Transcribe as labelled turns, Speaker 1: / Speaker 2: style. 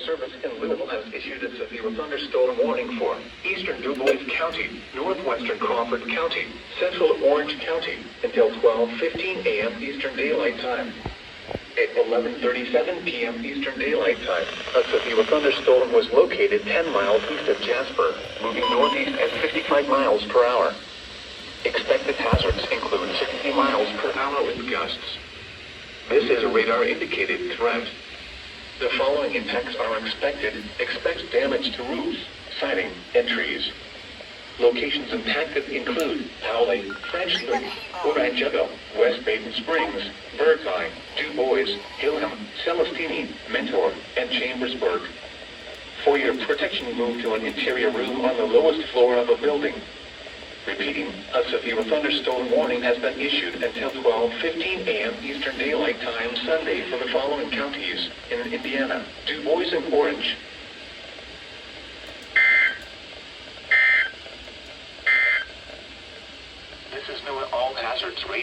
Speaker 1: Service in Louisville has issued a severe thunderstorm warning for eastern Dubois County, northwestern Crawford County, central Orange County until 12:15 a.m. Eastern Daylight Time. At 11:37 p.m. Eastern Daylight Time, a severe thunderstorm was located 10 miles east of Jasper, moving northeast at 55 miles per hour. Expected hazards include 60 miles per hour with gusts. This is a radar-indicated threat. The following impacts are expected. Expect damage to roofs, siding, and trees. Locations impacted include Paoli, Frenchburg, Orangeville, West Baden Springs, Birdseye, Dubois, Hillham, Celestine, Mentor, and Chambersburg. For your protection, move to an interior room on the lowest floor of a building. Repeating, a severe thunderstorm warning has been issued until 12:15 a.m. Eastern Daylight Time Sunday for the following counties in Indiana: Dubois and Orange. This is NOAA All Hazards Radio.